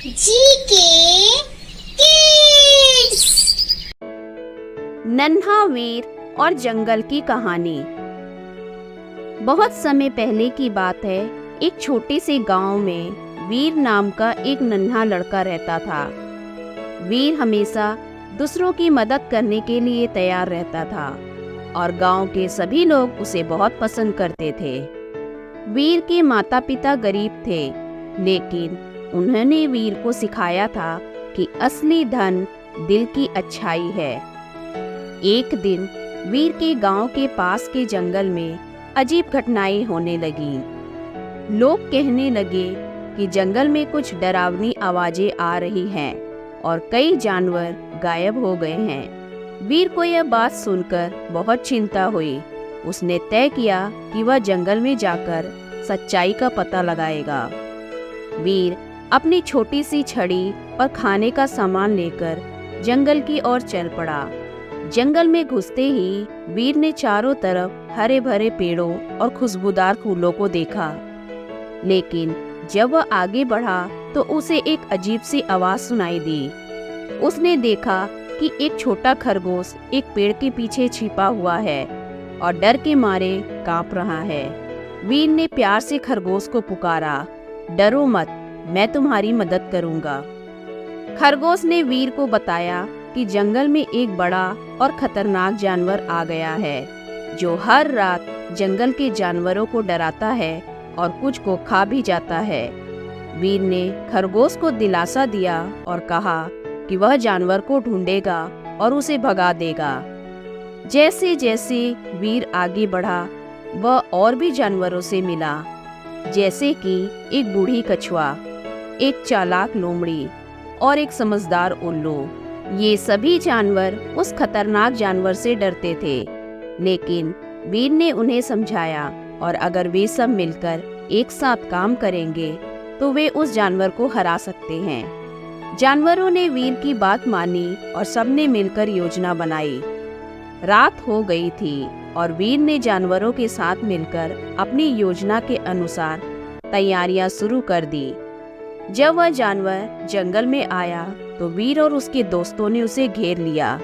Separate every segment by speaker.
Speaker 1: GK kids.
Speaker 2: नन्हा वीर और जंगल की कहानी। बहुत समय पहले की बात है। एक छोटे से गांव में वीर नाम का एक नन्हा लड़का रहता था। वीर हमेशा दूसरों की मदद करने के लिए तैयार रहता था और गांव के सभी लोग उसे बहुत पसंद करते थे। वीर के माता पिता गरीब थे, लेकिन उन्होंने वीर को सिखाया था कि असली धन दिल की अच्छाई है। एक दिन वीर के गांव के पास के जंगल में अजीब घटनाएं होने लगी। लोग कहने लगे कि जंगल में कुछ डरावनी आवाजें आ रही हैं और कई जानवर गायब हो गए हैं। वीर को यह बात सुनकर बहुत चिंता हुई। उसने तय किया कि वह जंगल में जाकर सच्चाई का पता लगाएगा। वीर अपनी छोटी सी छड़ी और खाने का सामान लेकर जंगल की ओर चल पड़ा। जंगल में घुसते ही वीर ने चारों तरफ हरे भरे पेड़ों और खुशबूदार फूलों को देखा। लेकिन जब वह आगे बढ़ा तो उसे एक अजीब सी आवाज सुनाई दी। उसने देखा कि एक छोटा खरगोश एक पेड़ के पीछे छिपा हुआ है और डर के मारे कांप रहा है। वीर ने प्यार से खरगोश को पुकारा, डरो मत, मैं तुम्हारी मदद करूंगा। खरगोश ने वीर को बताया कि जंगल में एक बड़ा और खतरनाक जानवर आ गया है, जो हर रात जंगल के जानवरों को डराता है और कुछ को खा भी जाता है। वीर ने खरगोश को दिलासा दिया और कहा कि वह जानवर को ढूंढेगा और उसे भगा देगा। जैसे जैसे वीर आगे बढ़ा, वह और भी जानवरों से मिला, जैसे कि एक बूढ़ी कछुआ, एक चालाक लोमड़ी और एक समझदार उल्लू। ये सभी जानवर उस खतरनाक जानवर से डरते थे, लेकिन वीर ने उन्हें समझाया और अगर वे सब मिलकर एक साथ काम करेंगे तो वे उस जानवर को हरा सकते हैं। जानवरों ने वीर की बात मानी और सबने मिलकर योजना बनाई। रात हो गई थी और वीर ने जानवरों के साथ मिलकर अपनी योजना के अनुसार तैयारियां शुरू कर दी। जब वह जानवर जंगल में आया तो वीर और उसके दोस्तों ने उसे घेर लिया,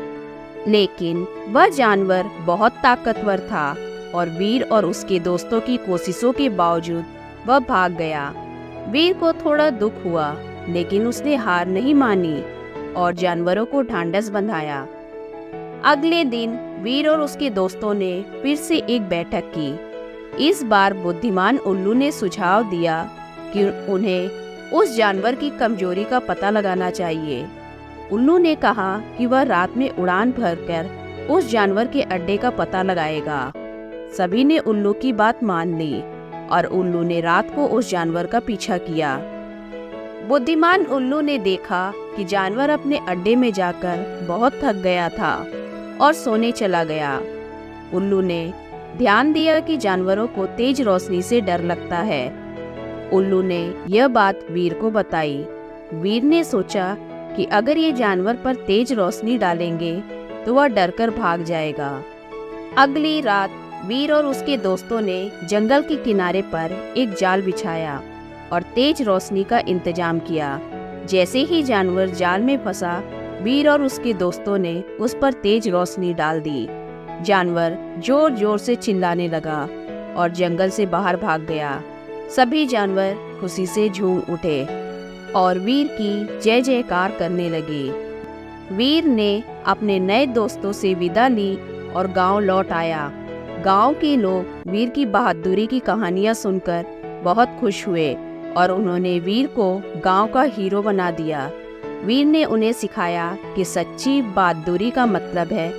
Speaker 2: लेकिन वह जानवर बहुत ताकतवर था और वीर और उसके दोस्तों की कोशिशों के बावजूद वह भाग गया। वीर को थोड़ा दुख हुआ, लेकिन उसने हार नहीं मानी और जानवरों को ढांढस बंधाया। अगले दिन वीर और उसके दोस्तों ने फिर से एक बैठक की। इस बार बुद्धिमान उल्लू ने सुझाव दिया कि उन्हें उस जानवर की कमजोरी का पता लगाना चाहिए। उल्लू ने कहा कि वह रात में उड़ान भरकर उस जानवर के अड्डे का पता लगाएगा। सभी ने उल्लू की बात मान ली और उल्लू ने रात को उस जानवर का पीछा किया। बुद्धिमान उल्लू ने देखा कि जानवर अपने अड्डे में जाकर बहुत थक गया था और सोने चला गया। उल्लू ने ध्यान दिया कि जानवरों को तेज रोशनी से डर लगता है। उल्लू ने यह बात वीर को बताई। वीर ने सोचा कि अगर ये जानवर पर तेज रोशनी डालेंगे तो वह डरकर भाग जाएगा। अगली रात वीर और उसके दोस्तों ने जंगल के किनारे पर एक जाल बिछाया और तेज रोशनी का इंतजाम किया। जैसे ही जानवर जाल में फंसा, वीर और उसके दोस्तों ने उस पर तेज रोशनी डाल दी। जानवर जोर जोर से चिल्लाने लगा और जंगल से बाहर भाग गया। सभी जानवर खुशी से झूम उठे और वीर की जय जयकार करने लगे। वीर ने अपने नए दोस्तों से विदा ली और गांव लौट आया। गांव के लोग वीर की बहादुरी की कहानियां सुनकर बहुत खुश हुए और उन्होंने वीर को गांव का हीरो बना दिया। वीर ने उन्हें सिखाया कि सच्ची बहादुरी का मतलब है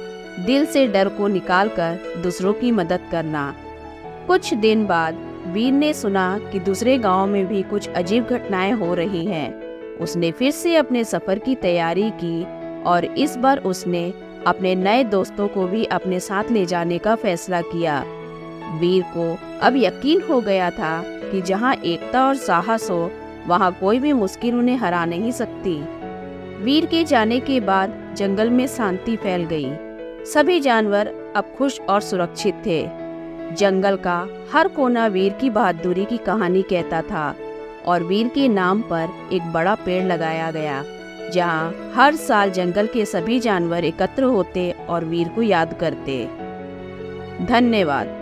Speaker 2: दिल से डर को निकालकर दूसरों की मदद करना। कुछ दिन बाद वीर ने सुना कि दूसरे गांव में भी कुछ अजीब घटनाएं हो रही हैं। उसने फिर से अपने सफर की तैयारी की और इस बार उसने अपने नए दोस्तों को भी अपने साथ ले जाने का फैसला किया। वीर को अब यकीन हो गया था कि जहां एकता और साहस हो, वहां कोई भी मुश्किल उन्हें हरा नहीं सकती। वीर के जाने के बाद जंगल में शांति फैल गई। सभी जानवर अब खुश और सुरक्षित थे। जंगल का हर कोना वीर की बहादुरी की कहानी कहता था। और वीर के नाम पर एक बड़ा पेड़ लगाया गया, जहाँ हर साल जंगल के सभी जानवर एकत्र होते और वीर को याद करते। धन्यवाद।